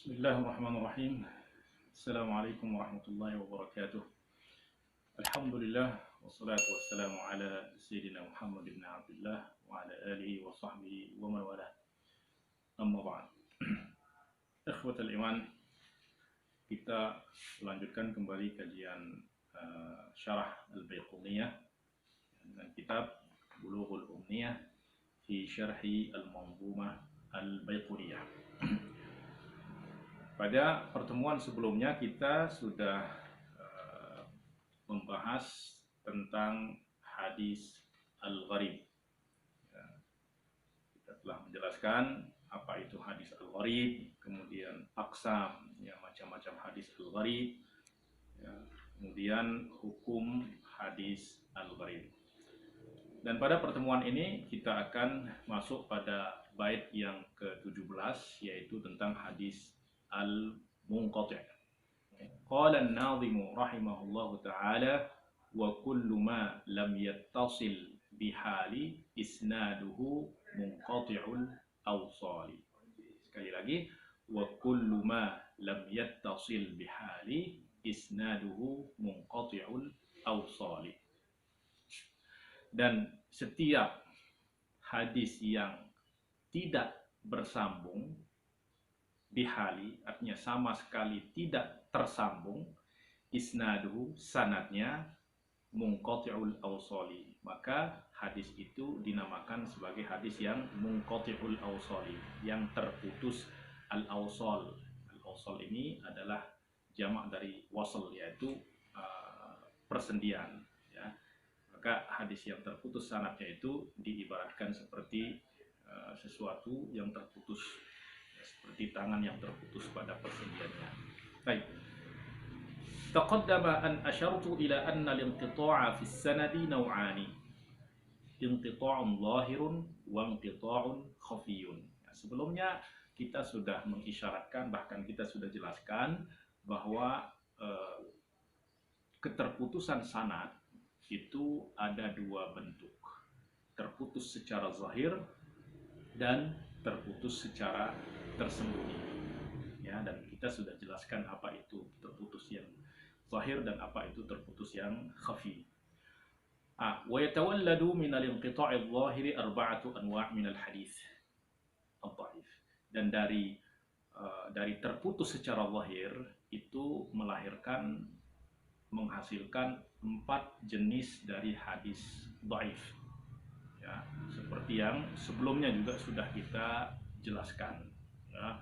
Bismillahirrahmanirrahim. Assalamualaikum warahmatullahi wabarakatuh. Alhamdulillah wassalatu wassalamu ala sayyidina Muhammad ibn Abdullah wa ala alihi wa sahbihi wa man wala. Amma ba'd. Ikhwatal iman, kita lanjutkan kembali kajian syarah Al-Baiquniyah dengan kitab Bulughul Umniyah fi syarhi Al-Manzumah Al-Baiquniyah. Pada pertemuan sebelumnya kita sudah membahas tentang hadis al-gharib. Ya, kita telah menjelaskan apa itu hadis al-gharib, kemudian aqsam, ya, macam-macam hadis al-gharib, ya, kemudian hukum hadis al-gharib. Dan pada pertemuan ini kita akan masuk pada bait yang ke-17, yaitu tentang hadis al-munqati'. Qala an-nadhimu rahimahullahu ta'ala wa kullu ma lam yattasil bihali isnaduhu munqati'ul awsali. Sekali lagi, wa kullu ma lam yattasil bihali isnaduhu munqati'ul awsali. Dan setiap hadis yang tidak bersambung bihali, artinya sama sekali tidak tersambung, isnaduhu, sanadnya, munqati'ul awsali, maka hadis itu dinamakan sebagai hadis yang munqati'ul awsali, yang terputus al-awsal. Al-awsal ini adalah jamak dari wasl, yaitu persendian, ya. Maka hadis yang terputus sanadnya itu diibaratkan seperti sesuatu yang terputus, seperti tangan yang terputus pada persendiannya. Baik. Taqaddama an asyartu ila anna al-inqita'a fi as-sanadi naw'ani. Inqita'un zahirun wa inqita'un khafiyun. Nah, sebelumnya kita sudah mengisyaratkan, bahkan kita sudah jelaskan bahwa keterputusan sanad itu ada dua bentuk. Terputus secara zahir dan terputus secara tersembunyi, ya. Dan kita sudah jelaskan apa itu terputus yang zahir dan apa itu terputus yang khafi. Wa yatawalladu min al-inqita' adh-dhahiri arba'atu anwa' min al-hadits ad-dha'if. Dan dari terputus secara zahir itu menghasilkan 4 jenis dari hadis dhaif, ya, seperti yang sebelumnya juga sudah kita jelaskan, ya,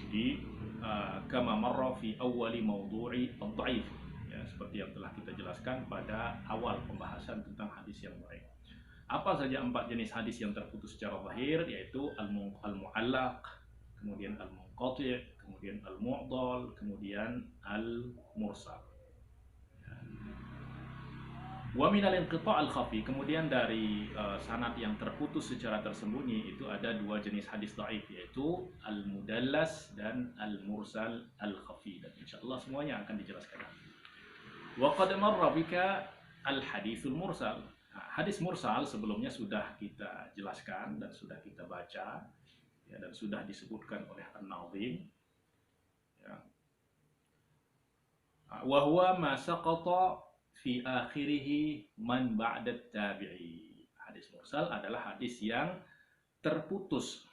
di kama marra fi awwali mawdu'i ad-dhaif, ya, seperti yang telah kita jelaskan pada awal pembahasan tentang hadis yang dhaif. Apa saja 4 jenis hadis yang terputus secara zahir, yaitu al-mu'allaq, kemudian al-munqati', kemudian al-mu'dal, kemudian al-mursal. Wa minal inqita' al-khafi, kemudian dari sanad yang terputus secara tersembunyi itu ada 2 jenis hadis dhaif, yaitu al-mudallas dan al-mursal al-khafi, dan insyaallah semuanya akan dijelaskan. Wa qad marra bika al-haditsul mursal. Nah, hadis mursal sebelumnya sudah kita jelaskan dan sudah kita baca, ya, dan sudah disebutkan oleh An-Nadhim, ya. Wa huwa ma saqata fi akhirih man ba'da tabi'i. Hadis mursal adalah hadis yang terputus,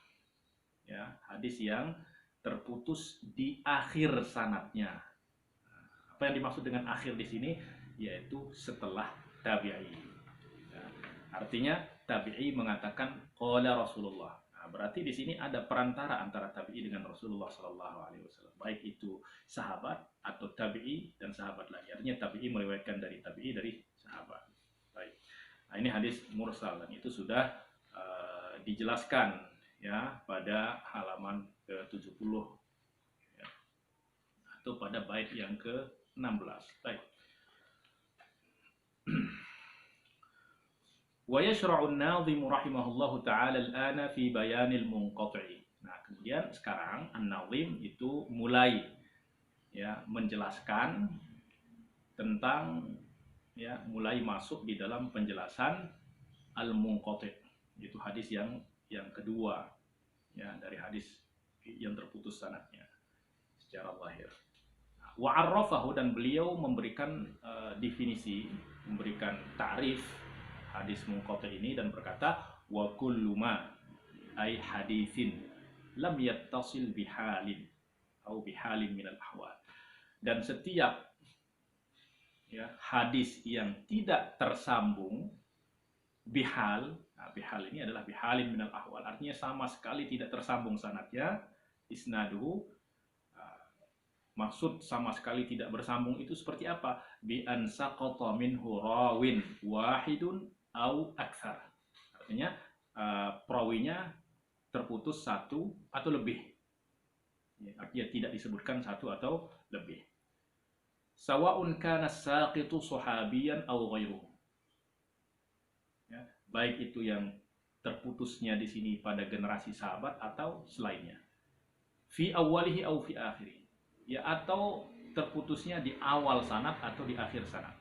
ya, hadis yang terputus di akhir sanadnya. Apa yang dimaksud dengan akhir di sini, yaitu setelah tabi'i, ya. Artinya tabi'i mengatakan qala Rasulullah. Nah, berarti di sini ada perantara antara tabi'i dengan Rasulullah SAW, baik itu sahabat atau tabi'i dan sahabat lagi. Artinya tabi'i meriwayatkan dari tabi'i dari sahabat. Baik. Nah, ini hadis mursal dan itu sudah dijelaskan, ya, pada halaman ke-70, ya, atau pada bait yang ke-16. Baik. Wa yashra'u an-nadhimu rahimahullahu ta'ala al-ana fi bayanil munqati'. Nah, kemudian sekarang An-Nadhim itu mulai, ya, menjelaskan tentang, ya, mulai masuk di dalam penjelasan al-munqati', itu hadis yang kedua, ya, dari hadis yang terputus sanadnya secara zahir. Wa'arrafahu, dan beliau memberikan definisi, memberikan ta'rif hadis munqati ini dan berkata wa kullu ma ay haditsin lam yattasil bihalin atau bihalin minal ahwal, dan setiap ya, hadis yang tidak tersambung bihal. Nah, bihal ini adalah bihalin minal ahwal, artinya sama sekali tidak tersambung sanadnya, isnaduhu. Maksud sama sekali tidak bersambung itu seperti apa? Bi an saqata minhu rawin wahidun au aktsar. Artinya perawinya terputus satu atau lebih. Ya, artinya tidak disebutkan satu atau lebih. Sawa'un kana saqitu sahabiyan au ghairuhu. Ya, baik itu yang terputusnya di sini pada generasi sahabat atau selainnya. Fi awwalihi au fi akhirih. Ya, atau terputusnya di awal sanad atau di akhir sanad.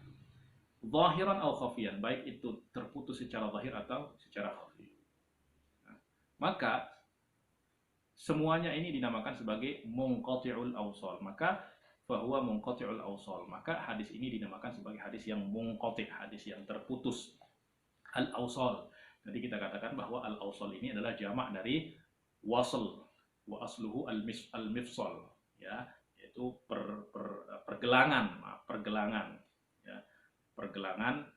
Zahiran au khafiyan, baik itu terputus secara zahir atau secara khafi. Nah, maka semuanya ini dinamakan sebagai munqati'ul awsal. Maka fahuwa munqati'ul awsal. Maka hadis ini dinamakan sebagai hadis yang munqati', hadis yang terputus. Al-awsal. Jadi kita katakan bahwa al-awsal ini adalah jamak dari wasl, wa asluhu al-mifsal, ya, yaitu pergelangan ya, pergelangan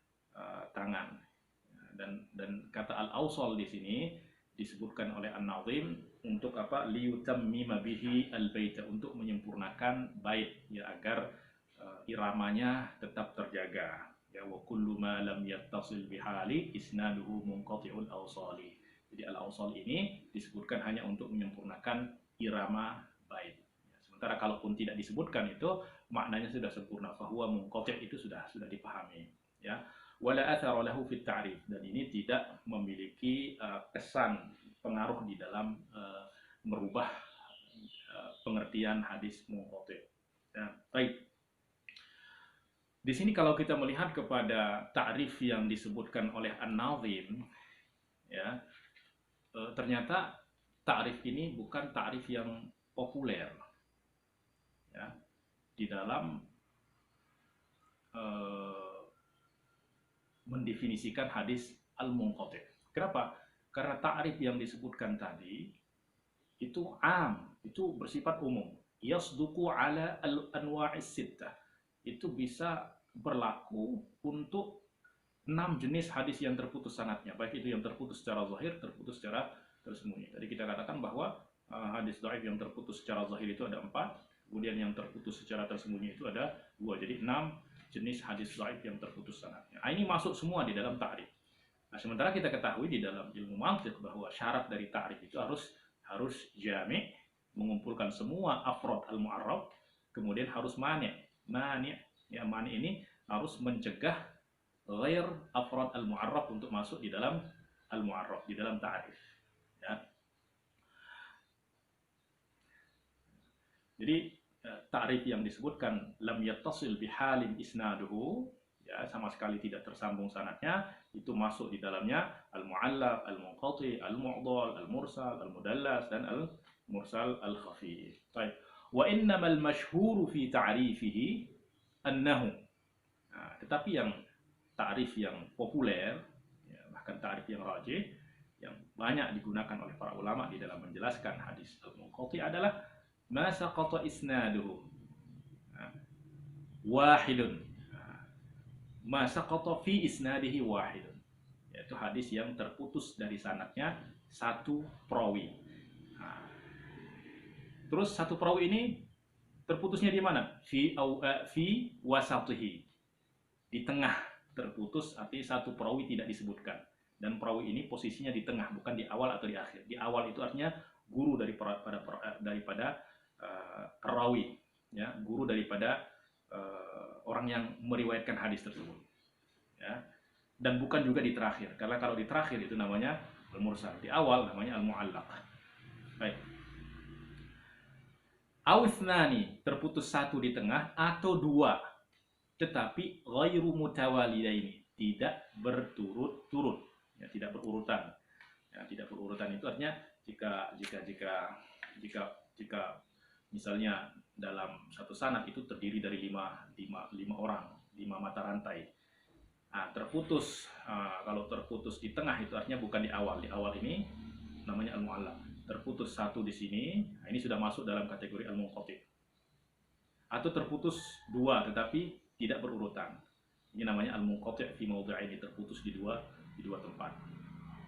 tangan. Dan kata al-awsal di sini disebutkan oleh An-Nazim untuk apa? Liyutammima bihi al-baita, untuk menyempurnakan bait, ya, agar iramanya tetap terjaga. Ya, wa kullu ma lam yattasil bihali isnaduhu munqati'ul awsali. Jadi al-awsal ini disebutkan hanya untuk menyempurnakan irama bait. Sementara kalaupun tidak disebutkan itu maknanya sudah sempurna, fahuwa munqati', itu sudah dipahami, ya. Wala athara lahu fit ta'rif, dan ini tidak memiliki kesan pengaruh di dalam merubah pengertian hadis munqati'. Ya, baik. Di sini kalau kita melihat kepada ta'rif yang disebutkan oleh An-Nazim, ya, ternyata ta'rif ini bukan ta'rif yang populer, ya, di dalam mendefinisikan hadis al-munqati'. Kenapa? Karena ta'rif yang disebutkan tadi itu itu bersifat umum. Yasduqu ala al-anwa'is sittah. Itu bisa berlaku untuk 6 jenis hadis yang terputus sanadnya, baik itu yang terputus secara zahir, terputus secara tersembunyi. Tadi kita katakan bahwa hadis dhaif yang terputus secara zahir itu ada 4, kemudian yang terputus secara tersembunyi itu ada 2. Jadi 6 jenis hadis dhaif yang terputus sanadnya. Ini masuk semua di dalam ta'rif. Nah, sementara kita ketahui di dalam ilmu mantiq bahwa syarat dari ta'rif itu harus jami', mengumpulkan semua afrad al-mu'arraf, kemudian harus mani'. Ya, mani ini harus mencegah ghair afrad al-mu'arraf untuk masuk di dalam al-mu'arraf, di dalam ta'rif, ya. Jadi ta'rif yang disebutkan lam yattasil bihalin isnaduhu, ya, sama sekali tidak tersambung sanadnya, itu masuk di dalamnya al-mu'allaq, al-munqati', al-mu'dhal, al-mursal, al-mudallas, dan al-mursal al-khafi. Baik. Wa innamal masyhuru fi ta'rifihi annahu. Nah, tetapi yang ta'rif yang populer, ya, bahkan ta'rif yang rajih, yang banyak digunakan oleh para ulama di dalam menjelaskan hadis al-munqati' adalah ma saqata isnaduhu wahidun, ma saqata fi isnadihi wahidun, yaitu hadis yang terputus dari sanadnya satu perawi. Nah, terus satu perawi ini terputusnya di mana? Fi wasatihi, di tengah terputus, artinya satu perawi tidak disebutkan, dan perawi ini posisinya di tengah, bukan di awal atau di akhir. Di awal itu artinya guru daripada perawi, ya, guru daripada orang yang meriwayatkan hadis tersebut, ya. Dan bukan juga di terakhir, karena kalau di terakhir itu namanya al-mursal, di awal namanya al-mu'allaq. Baik. Awithnani, terputus satu di tengah, atau 2 tetapi ghairu mutawalidaini, tidak berturut-turut, ya, tidak berurutan. Ya, tidak berurutan itu artinya jika Jika misalnya dalam satu sanad itu terdiri dari lima orang, 5 mata rantai. Nah, terputus, kalau terputus di tengah itu artinya bukan di awal. Di awal ini namanya al-mu'allaq. Terputus satu di sini, nah ini sudah masuk dalam kategori al-munqati'. Atau terputus 2 tetapi tidak berurutan. Ini namanya al-munqati' fi mawdi'aini, terputus di dua tempat.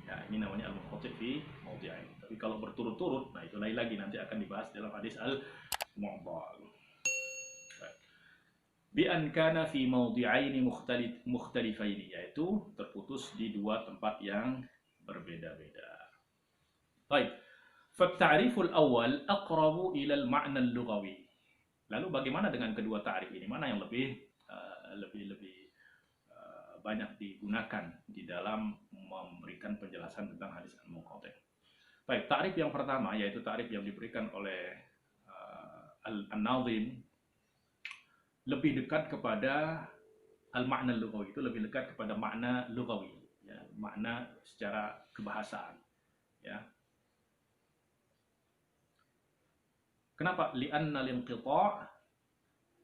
Ya, ini namanya al-munqati' fi mawdi'aini. Tapi kalau berturut-turut, nah itu lain lagi, nanti akan dibahas dalam hadis al-mu'dhal. Bi an kana fi mawdi'aini mukhtalifaini, yaitu terputus di 2 tempat yang berbeda-beda. Baik. Fatta'riful awal aqrabu ila al-ma'na al-lughawi. Lalu bagaimana dengan kedua ta'rif ini? Mana yang lebih banyak digunakan di dalam memberikan penjelasan tentang hadis al-munqati'? Baik, ta'rif yang pertama yaitu ta'rif yang diberikan oleh An-Nazim lebih dekat kepada al-ma'na al-lughawi, itu lebih dekat kepada makna lughawi, ya, makna secara kebahasaan, ya. Kenapa? Li'anna al-inqita'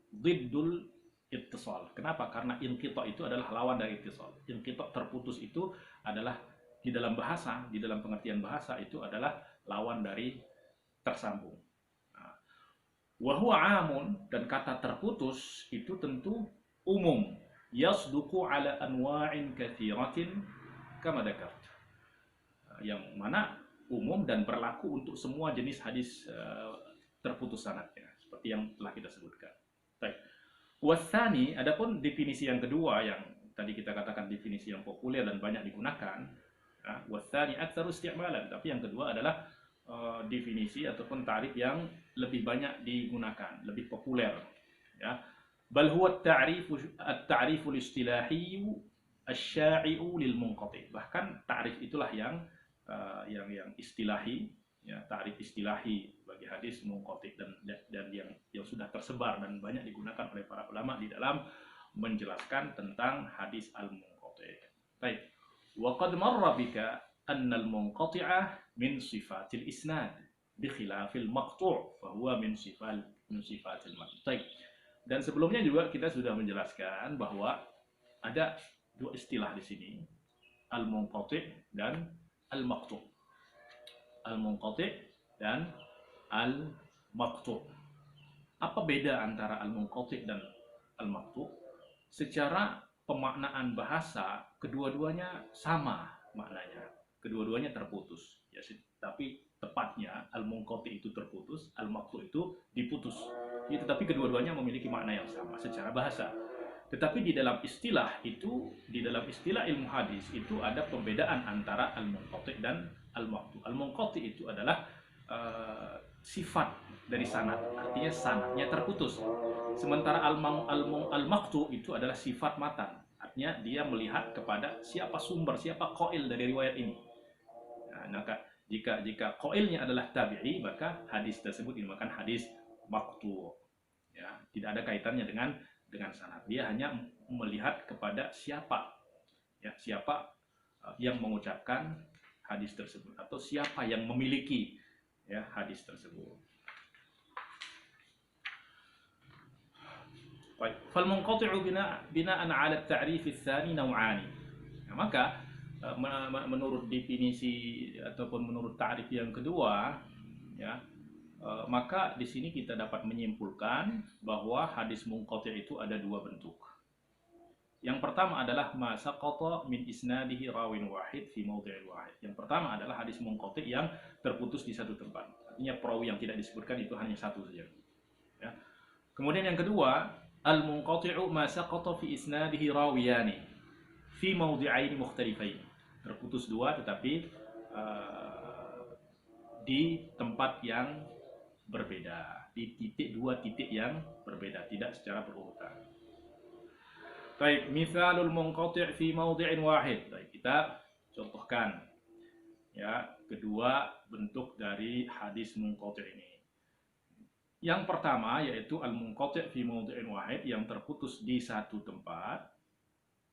diddul ittisal. Kenapa? Karena inqita' itu adalah lawan dari ittisal. Inqita' terputus itu adalah di dalam bahasa, di dalam pengertian bahasa itu adalah lawan dari tersambung. Wa huwa 'amun, dan kata terputus itu tentu umum. Yasduqu 'ala anwa'in katsiratin kama dzakart. Yang mana umum dan berlaku untuk semua jenis hadis terputus sanadnya, seperti yang telah kita sebutkan. Baik. Wasani, adapun definisi yang kedua yang tadi kita katakan definisi yang populer dan banyak digunakan. Wasani aktsaru isti'malan, tapi yang kedua adalah definisi ataupun ta'rif yang lebih banyak digunakan, lebih populer, ya. Bal huwa at-ta'riful istilahi asy-sya'i'u lil munqati'. Bahkan ta'rif itulah yang istilahi, ya, ta'rif istilahi bagi hadis munqati' dan yang sudah tersebar dan banyak digunakan oleh para ulama di dalam menjelaskan tentang hadis al-munqati'. Baik. Wa qad marra bika anna al-munqati'a min sifatil isnad bi khilafil maqtu' fa huwa min sifatil maqtu'. Dan sebelumnya juga kita sudah menjelaskan bahwa ada dua istilah di sini, al-munqati' dan al-maqtu'. Al-munqati' dan al-maqtu'. Apa beda antara al-munqati' dan al-maqtu'? Secara pemaknaan bahasa, kedua-duanya sama maknanya. Kedua-duanya terputus. Ya, tapi tepatnya al-munqati' itu terputus, al-maqtu' itu diputus. Ya, tetapi kedua-duanya memiliki makna yang sama secara bahasa. Tetapi di dalam istilah ilmu hadis itu ada pembedaan antara al-munqati' dan al-maqtu'. Al-munqati' itu adalah sifat dari sanad, artinya sanadnya terputus. Sementara al-maqtu' itu adalah sifat matan, artinya dia melihat kepada siapa sumber, siapa qail dari riwayat ini. Nah, jika qailnya adalah tabi'i, maka hadis tersebut dinamakan hadis maqtu'. Ya, tidak ada kaitannya dengan sanad. Dia hanya melihat kepada siapa, ya, siapa yang mengucapkan hadis tersebut atau siapa yang memiliki, ya, hadis tersebut. Baik, fal munqati'u bina'an 'ala at-ta'rif ats-tsani naw'ani. Nah, maka menurut definisi ataupun menurut ta'rif yang kedua, ya, maka di sini kita dapat menyimpulkan bahwa hadis munqati' itu ada dua bentuk. Yang pertama adalah ma saqata min isnadihi rawin wahid fi mawdi'in wahid. Yang pertama adalah hadis munqati' yang terputus di satu tempat. Artinya perawi yang tidak disebutkan itu hanya satu saja. Ya. Kemudian yang kedua, al-munqati'u ma saqata fi isnadihi rawiyani fi mawdi'ain mukhtalifain. Terputus dua tetapi di tempat yang berbeda, di dua titik yang berbeda, tidak secara berurutan. Baik, misalul munqati' fi mawdi'in wahid. Baik, kita contohkan, ya, kedua bentuk dari hadis munqati' ini. Yang pertama yaitu al-munqati' fi mawdi'in wahid, yang terputus di satu tempat,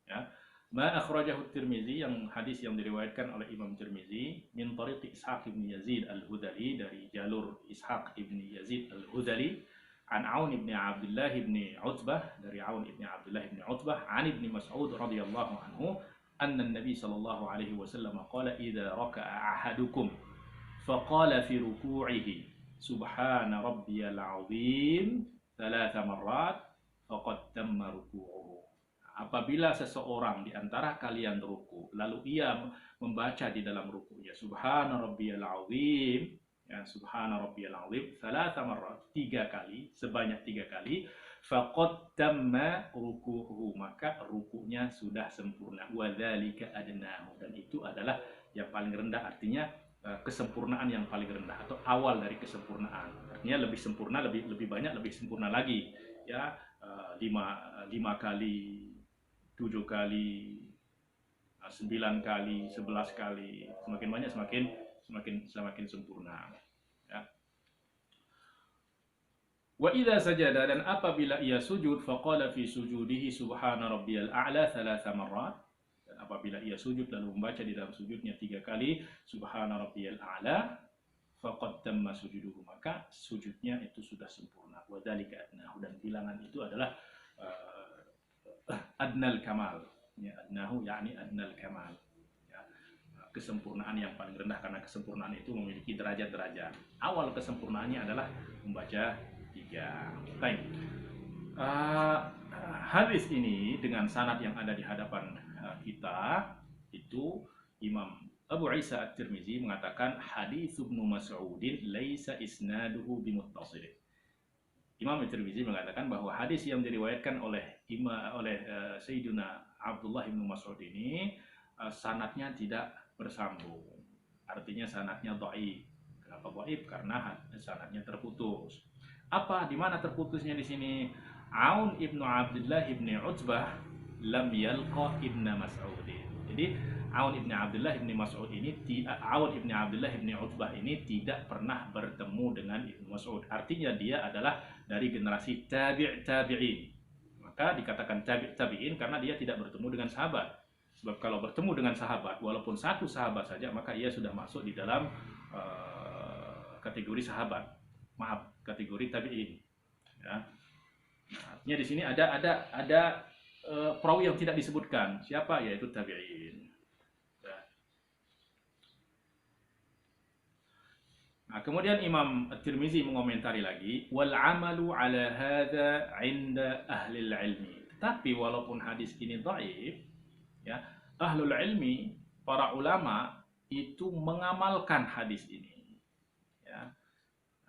ya. Ma akhrajahu Tirmizi, yang hadis yang diriwayatkan oleh Imam Tirmizi min tariq Ishaq ibn Yazid al-Hudali, dari jalur Ishaq ibn Yazid al-Hudali, an Aun ibn Abdullah ibn Utbah, dari Aun ibn Abdullah ibn Utbah, an ibn Mas'ud radhiyallahu anhu anna an-nabi sallallahu alaihi wasallam qala idza raka'a ahadukum faqala fi ruku'ihi subhana rabbiyal azim 3 marrat faqad tamma ruku'uhu. Apabila seseorang di antara kalian ruku, lalu ia membaca di dalam rukunya subhana rabbiyal azim, ya, subhana rabbiyal azim 3 marrat, 3 kali, sebanyak 3 kali, faqad tamma ruku'uhu, maka rukunya sudah sempurna. Wa dzalika adnahu, dan itu adalah yang paling rendah, artinya kesempurnaan yang paling rendah atau awal dari kesempurnaan. Artinya lebih sempurna, lebih banyak, lebih sempurna lagi, ya. 5 kali, 7 kali, 9 kali, 11 kali, semakin banyak semakin sempurna, ya. Wa idza sajada, dan apabila ia sujud, faqala fi sujudihi subhana rabbiyal a'la 3 marrat, dan apabila ia sujud lalu membaca di dalam sujudnya 3 kali subhana rabbiyal a'la, faqad tamma sujuduhu, maka sujudnya itu sudah sempurna. Wa dzalika adnahu, dan bilangan itu adalah adnal kamal, ya, adnahu yakni adnal kamal, ya, kesempurnaan yang paling rendah, karena kesempurnaan itu memiliki derajat-derajat. Awal kesempurnaannya adalah membaca 3. Baik. Hadis ini dengan sanad yang ada di hadapan kita itu, Imam Abu Isa At-Tirmizi mengatakan hadis Ibnu Mas'udin laisa isnaduhu bimuttasil. Imam At-Tirmizi mengatakan bahwa hadis yang diriwayatkan oleh Sayyidina Abdullah bin Mas'ud ini sanadnya tidak bersambung. Artinya sanadnya dhaif. Kenapa dhaif? Karena sanadnya terputus. Di mana terputusnya di sini? Aun ibnu Abdullah ibn Utbah lam yalqa ibn Mas'ud. Jadi Aun ibn Abdullah ibn Mas'ud ini, Aun ibn Abdullah ibn Utbah ini tidak pernah bertemu dengan Ibnu Mas'ud. Artinya dia adalah dari generasi tabi'in. Maka dikatakan tabi'in karena dia tidak bertemu dengan sahabat. Sebab kalau bertemu dengan sahabat, walaupun satu sahabat saja, maka ia sudah masuk di dalam kategori sahabat. Maaf, kategori tabi'in. Ya. Nah, artinya di sini ada perawi yang tidak disebutkan. Siapa? Yaitu tabi'in. Nah, kemudian Imam At-Tirmizi mengomentari lagi, wal amalu ala hadza 'inda ahli ilmi. Tetapi walaupun hadis ini dhaif, ya, ahlul ilmi, para ulama itu mengamalkan hadis ini. Ya.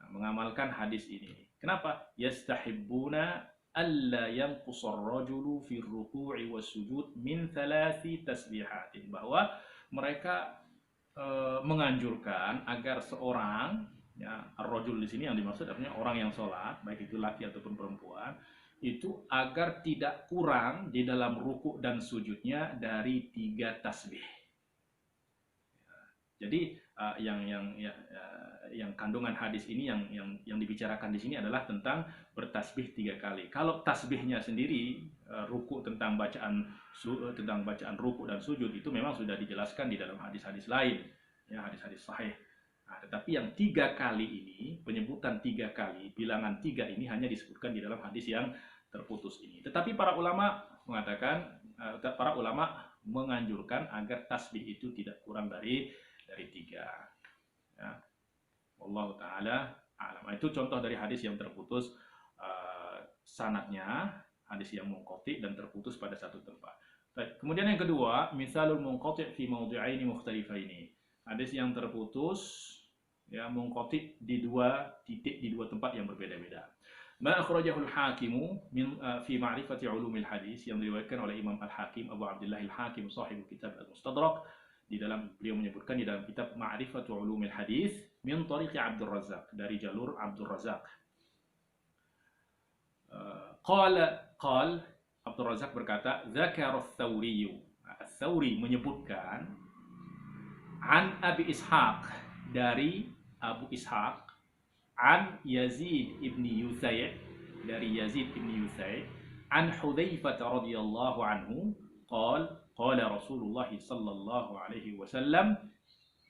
Nah, mengamalkan hadis ini. Kenapa? Yastahibbuna alla yanqusar rajulu fi ruku'i was sujud min 3 tasbihatin, bahwa mereka menganjurkan agar seorang, ya, ar-rajul di sini yang dimaksud artinya orang yang sholat, baik itu laki ataupun perempuan, itu agar tidak kurang di dalam ruku dan sujudnya dari 3 tasbih. Jadi yang kandungan hadis ini yang dibicarakan di sini adalah tentang bertasbih 3 kali. Kalau tasbihnya sendiri, ruku, tentang bacaan ruku dan sujud, itu memang sudah dijelaskan di dalam hadis-hadis lain, ya, hadis-hadis sahih. Nah, tetapi yang 3 kali ini, penyebutan 3 kali, bilangan 3 ini hanya disebutkan di dalam hadis yang terputus ini. Tetapi para ulama menganjurkan agar tasbih itu tidak kurang dari 3. Ya. Wallahu ta'ala a'lam. Itu contoh dari hadis yang terputus sanadnya, hadis yang munqati dan terputus pada satu tempat. Baik. Kemudian yang kedua, misalul munqati fi mawdi'aini mukhtalifaini. Hadis yang terputus, ya, munqati di 2 titik, di 2 tempat yang berbeda-beda. Ma akhrajahul hakimu fi ma'rifati ulumil hadis, yang diriwayatkan oleh Imam Al-Hakim, Abu Abdullah Al-Hakim, sahib kitab Al-Mustadrak, di dalam beliau menyebutkan di dalam kitab Ma'rifatu Ulumil Hadis min tariqi Abdul Razzaq, dari jalur Abdul Razzaq. Qala Abdul Razzaq berkata, dzakara ats-Tsauri, ats-Tsauri menyebutkan, an Abi Ishaq, dari Abu Ishaq, an Yazid ibn Yusay, dari Yazid ibn Yusay, an Hudzaifah radhiyallahu anhu, qala Rasulullah sallallahu alaihi wasallam,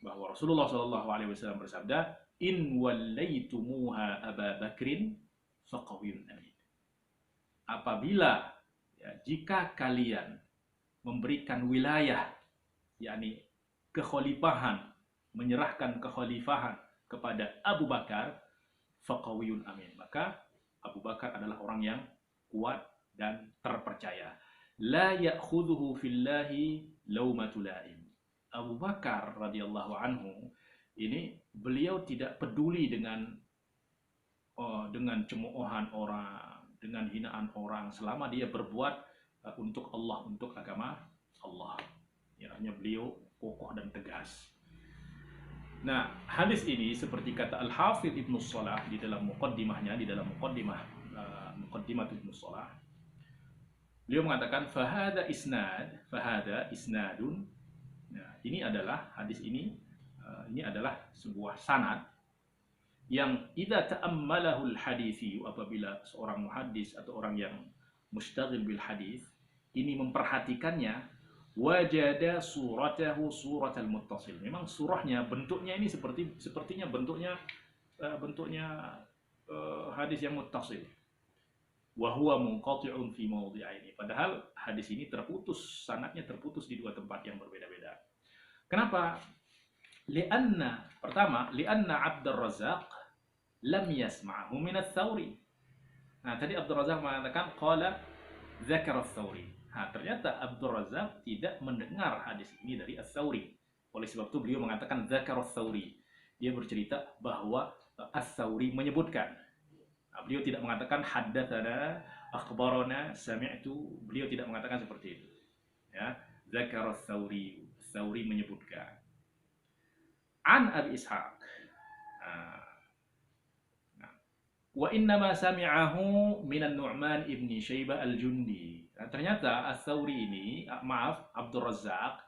bahwa Rasulullah sallallahu alaihi wasallam bersabda, in wallaitumuha Aba Bakrin faqawiyyun amin. Apabila jika kalian memberikan wilayah, yakni kekhalifahan, menyerahkan kekhalifahan kepada Abu Bakar, faqawiyyun amin, maka Abu Bakar adalah orang yang kuat dan terpercaya. La ya'khudhuhu fillahi laumatul laim. Abu Bakar radhiyallahu anhu ini, beliau tidak peduli dengan cemoohan orang, dengan hinaan orang, selama dia berbuat untuk Allah, untuk agama Allah. Ya, artinya beliau kokoh dan tegas. Nah, hadis ini seperti kata Al-Hafidh Ibnu Shalah di dalam muqaddimahnya, di dalam muqaddimah Ibnu Shalah, beliau mengatakan fahada isnadun. Nah, ini adalah hadis ini adalah sebuah sanad yang idza ta'ammalahul haditsi, apabila seorang muhaddis atau orang yang mustaghil bil hadis ini memperhatikannya, wajada suratahu suratal muttasil. Memang surahnya, bentuknya ini sepertinya bentuknya hadis yang muttasil. Wa huwa munqati'un fi mawdhi'aini. Padahal hadis ini terputus, sanadnya terputus di dua tempat yang berbeda-beda. Kenapa? Lianna Abdur Razzaq lam yasma'hu min ats-Tsauri. Nah, tadi Abdur Razzaq mengatakan qala dzakara ats-Tsauri. Nah, ternyata Abdur Razzaq tidak mendengar hadis ini dari ats-Tsauri. Oleh sebab itu beliau mengatakan dzakara ats-Tsauri. Dia bercerita bahwa ats-Tsauri menyebutkan. Nah, beliau tidak mengatakan haddatsana, akhbarana, sami'tu. Beliau tidak mengatakan seperti itu. Ya, dzakara ats-Tsauri. Ats-Tsauri menyebutkan. An Abi Ishaq. Wa innama sami'ahu minan Nu'man ibni Syaibah al-Jundi. Nah, ternyata Ats-Tsauri ini, Abdur Razzaq,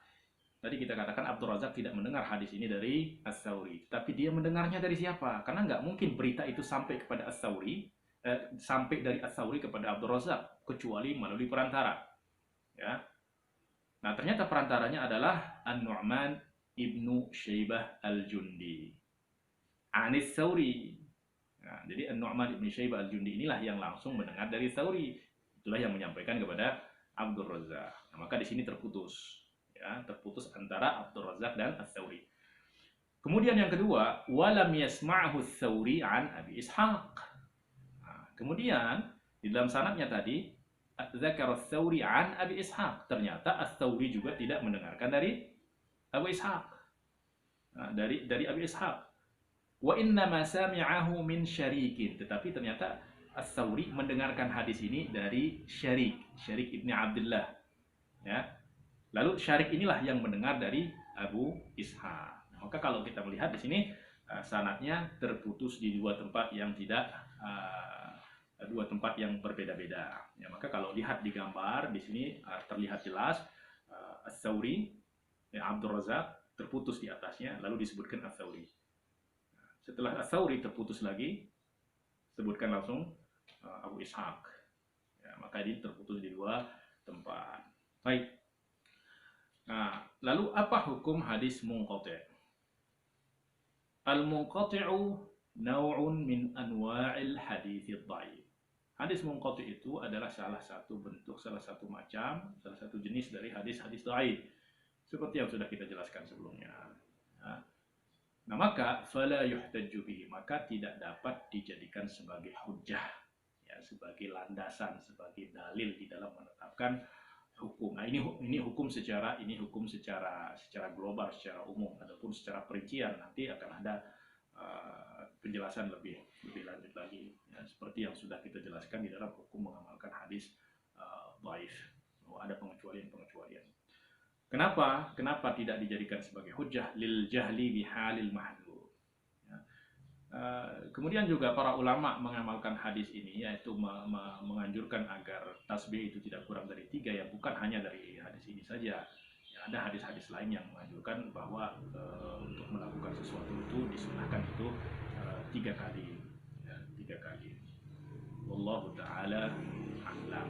tadi kita katakan Abdur Razzaq tidak mendengar hadis ini dari Ats-Tsauri, tapi dia mendengarnya dari siapa? Karena nggak mungkin berita itu sampai kepada Ats-Tsauri, sampai dari Ats-Tsauri kepada Abdur Razzaq, kecuali melalui perantara. Ya. Nah, ternyata perantaranya adalah An-Nu'man ibnu Syaibah al-Jundi. Anis Tsauri. Nah, jadi An-Nu'man ibnu Syaibah al-Jundi inilah yang langsung mendengar dari Tsauri. Itulah yang menyampaikan kepada Abdur Razzaq. Nah, maka di sini terputus, ya, terputus antara Abdur Razzaq dan Ats-Tsauri. Kemudian yang kedua, walam yasma'hu Ats-Tsauri an Abi Ishaq. Nah, kemudian di dalam sanadnya tadi dzakara Ats-Tsauri an Abi Ishaq. Ternyata Ats-Tsauri juga tidak mendengarkan dari Abu Ishaq. Nah, dari Abi Ishaq. Wa inna ma sami'ahu min syarikin. Tetapi ternyata Ats-Tsauri mendengarkan hadis ini dari Syarik ibni Abdullah. Ya. Lalu Syarik inilah yang mendengar dari Abu Ishaq. Nah, maka kalau kita melihat di sini sanadnya terputus di dua tempat yang berbeda-beda. Ya, maka kalau lihat di gambar di sini terlihat jelas Ats-Tsauri, Abdur Razzaq terputus di atasnya, lalu disebutkan Ats-Tsauri. Setelah Ats-Tsauri terputus lagi, sebutkan langsung Abu Ishaq. Ya, maka ini terputus di dua tempat. Baik. Nah, lalu apa hukum hadis munqati'? Al-munqati'u naw'un min anwa'il hadits dhaif. Hadis munqati' itu adalah salah satu jenis dari hadis-hadis dhaif. Seperti yang sudah kita jelaskan sebelumnya. Nah, maka fala yuhtajju bihi, maka tidak dapat dijadikan sebagai hujjah, ya, sebagai landasan, sebagai dalil di dalam menetapkan hukum. Nah, ini hukum secara global, secara umum, ataupun secara perincian nanti akan ada penjelasan lebih lanjut lagi, ya, seperti yang sudah kita jelaskan di dalam hukum mengamalkan hadis dhaif. Ada pengecualian. Kenapa tidak dijadikan sebagai hujjah? Lil jahli bihalil mahdhur. Ya. Kemudian juga para ulama mengamalkan hadis ini, yaitu menganjurkan agar tasbih itu tidak kurang dari 3, ya, bukan hanya dari hadis ini saja. Ya, ada hadis-hadis lain yang menganjurkan bahwa untuk melakukan sesuatu itu disunahkan itu 3 kali. Ya, 3 kali. Wallahu ta'ala a'lam.